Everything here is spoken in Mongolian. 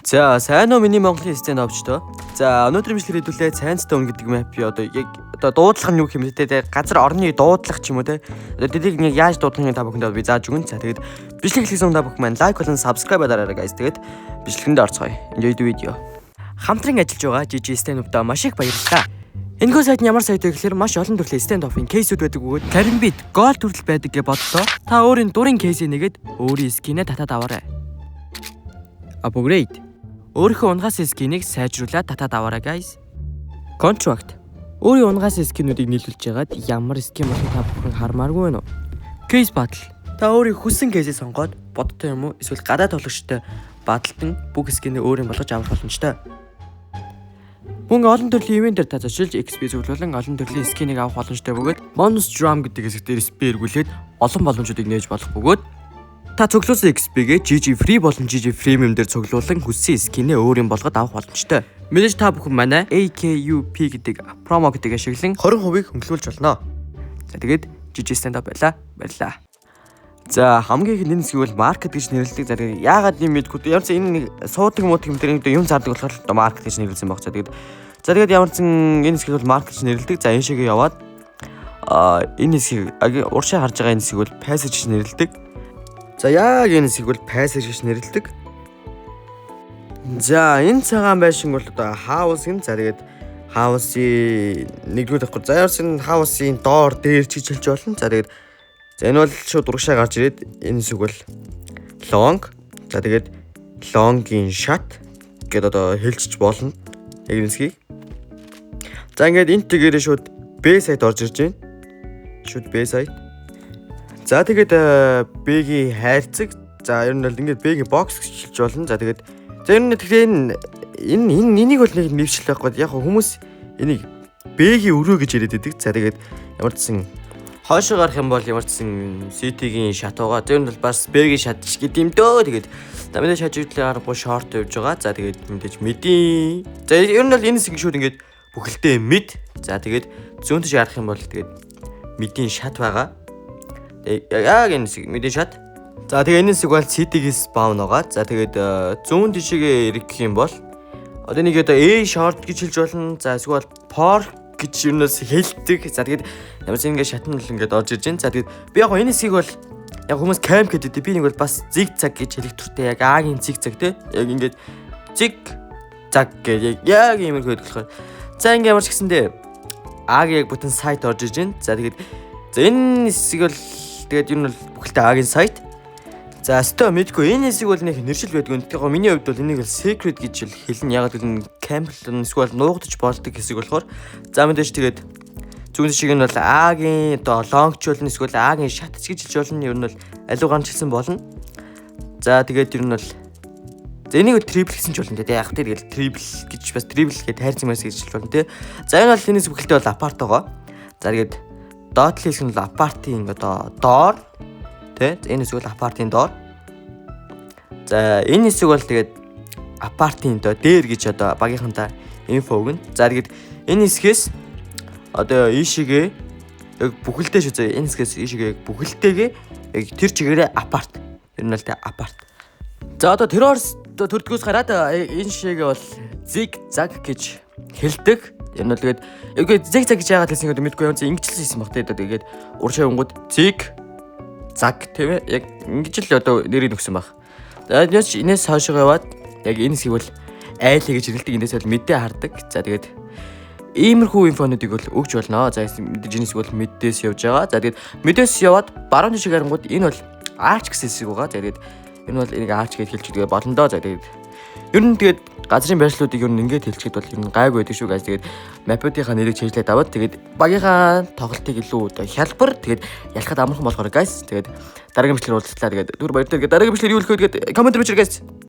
За сайн уу миний Монголын стенд авчдаа. За өнөөдөр бичлэг хэдүүлээ Science Stone гэдэг map одоо яг дуудлага нь юу юм бэ те газар орны дуудлага ч юм уу те. Одоо тэдийг нэг яаж дуудлахыг та бүхэнд би зааж өгнө. За тэгээд бичлэг хийсэн та бүхэн маань лайк болон subscribe дараарай guys. Тэгээд бичлэгэнд орцгоё. Enjoy the video. Хамтран ажиллаж байгаа GG stand-up-да маш их баярлалаа. Энэхүү сайд нь ямар сайд вэ гэхээр маш олон төрлийн stand-up-ийн кейсүүд байдаг бөгөөд харин бид гол төрөл байдаг гэж бодлоо. Та өөрийн дурын кейсийг нэгээд өөрийн скинээ татаад аваарай. Upgrade. Өөрийнхөө унгаас скинийг сайжруулаад татаад аваарай guys. Contract. Өөрийн унгаас скинүүдийг нийлүүлж яагаад ямар скин болохыг та бүхэн хармааргүй байна уу? Case battle. Та өөрийн хүссэн кейсээ сонгоод бодтой юм уу эсвэл гадаад тоглогчтой баталтан бүх скинээ өөрийн болгож авах боломжтой. Мөн олон төрлийн ивентээр та зочилж XP зөвлөлөн олон төрлийн скинийг авах боломжтой бөгөөд bonus drum гэдэг хэсэг дээр XP эргүүлээд олон боломжуудыг нээж болох бөгөөд та цуглуулсан XP-гээ GG free болон GG premium дээр цуглуулан хүссэн скинээ өөрийн болгоод авах боломжтой. Мэдээж та бүхэн манай AKUP гэдэг промо гэдэг ашиглан 20% хөнгөлүүлж болно. За тэгээд GG stand-up байлаа. Баярлалаа. За хамгийн их энэ хэсгийг бол маркет гэж нэрлэдэг. За тэгээд яагаад юм мэдгүй. Ямар ч энэ нэг суудаг муудаг юм дээр юм зардаг болохоор маркет гэж нэрлэсэн баг. За тэгээд ямар ч энэ хэсгийг бол маркет гэж нэрлэдэг. За энэ шигээ яваад энэ хэсгийг уршаа харж байгаа энэ хэсгийг бол passage гэж нэрлэдэг. За яг энэ хэсгийг бол passage гэж нэрлэдэг. За энэ цагаан байшин бол одоо house гэн. За тэгээд house-ийн нэгдүгээр давхар. За ямар ч энэ house-ийн доор дээр ч хэлж болно. За тэгээд энэ бол шууд урагшаа гарч ирээд энэ хэсэг бол long. За тэгээд long-ийн shot гэдээ одоо хэлчих болно. Яг энэ хэсгийг. За ингээд энэ тэгээрээ шууд B site орж ирж байна. Шууд B site. За тэгээд B-гийн хайрцаг. За ер нь бол ингээд B-гийн box гэж хэлж болно. За тэгээд ер нь тэгэхээр энийг бол нэг нэвчлэх байхгүй. Яг хүмүүс энийг B-гийн өрөө гэж яриад байдаг. За тэгээд ямар ч сан хойшоо гарах юм бол ямар ч сан CT-гийн шатуугаа тэр нь бол бас B-гийн шат гэдэг юм дөө. Тэгээд за мэдээж хажуудлын аргагүй шорт явж байгаа. За тэгээд мэдээж мидийн. За ер нь бол энэ хэсэг шууд ингээд бүхэлдээ мид. За тэгээд зүүн тийш харах юм бол тэгээд мидийн шат байгаа. Яг энэ хэсэг мидийн шат. За тэгээд энэ хэсэг бол CT-гийн спаун байгаа. За тэгээд зүүн тишгээ эргэх юм бол одоо нэг одоо A short гэж хэлж болно. За эсвэл por гэж юунаас хэлдэг. За тэгээд ямар ч ингэ шатн л ингээд орж ирж байна. За тэгээд би яг энэ хэсгийг бол яг хүмүүс camp гэдэг. Би нэг бол бас zigzag гэж хэлэх төртэй яг A-гийн zigzag те. Яг ингээд zigzag гэж яг юм хэлэхэд болохоор. За ингэ ямар ч гэсэндээ A-гийн яг бүтэн сайт орж ирж байна. За тэгээд энэ хэсэг бол тэгээд юу нь бол бүхэлдээ A-гийн сайт. За өстөө мэдгүй энэ хэсэг бол нэг нэршил байдгүй. Тэгэхээр миний хувьд бол энийг л secret гэж хэлнэ. Яг гэвэл camp-ын эсвэл нуугдаж болдог хэсэг болохоор. За мэдээж тэгээд зүүн шиг нь бол A-гийн одоо long-ч болно эсвэл A-гийн шатч гэж хэлж болно. Ер нь бол аливаагаар ч хэлсэн болно. За тэгээд ер нь бол за энийг triple гэсэн ч болно. Тэгээд яг тэгээд triple гэж бас triple гэдэг хайрцаг мэс гэж хэлж болно тий. За энэ бол энэ хэсэг бүхэлдээ бол апарт байгаа. За тэгээд dot хэсэг нь бол апартын одоо door тий. Энэ хэсэг бол апартын door. За энэ хэсэг бол тэгээд апартын дээр гэж одоо багийнхантаа инфо өгнө. За тэгээд энэ хэсгээс одоо ийшээгээ яг бүхэлдээ шүү зөө. Энэ хэсгээс ийшээгээ бүхэлдээгээ яг тэр чигээрээ апарт. Ер нь л тэ апарт. За одоо террорист төрдгөөс гараад энэ шигээ бол zigzag гэж хэлдэг. Ер нь л тэгээд яг zigzag гэж яагаад хэлсэн гэдэг мэдгүй юм. Ингэжлсэн юм баг тэ. Тэгээд уршаа өнгөд zigzag тийм ээ. Яг ингэж л одоо нэрийг өгсөн баг. За энэс хойшоо яваад яг энэ хэсгийг бол айлаа гэж хэлдэг. Энэс бол мэдээ хардаг. За тэгээд иймэрхүү инфонуудыг бол өгч болно. За мэдээж энэ хэсэг бол мэдээс явж байгаа. За тэгээд мэдээс яваад баруун тишээ харангууд энэ бол арч гэсэн хэсэг байгаа. За тэгээд энэ бол энийг арч гэж хэлж байгаа болно доо. За тэгээд ер нь тэгээд газрын байршлуудыг ер нь ингээд хэлчихэд бол ер нь гайгүй байдаг шүү guys. Тэгээд мапуудынхаа нэрийг чийжлээд аваад тэгээд багийнхаа тоглолтыг илүү одоо хялбар тэгээд ялахад амархан болохоор guys. Тэгээд дараагийн бичлэр уулзлаа. Тэгээд түр баяр. Тэгээд дараагийн бичлэр юу хэлэх вэ? Тэгээд коммент бичээрэй guys.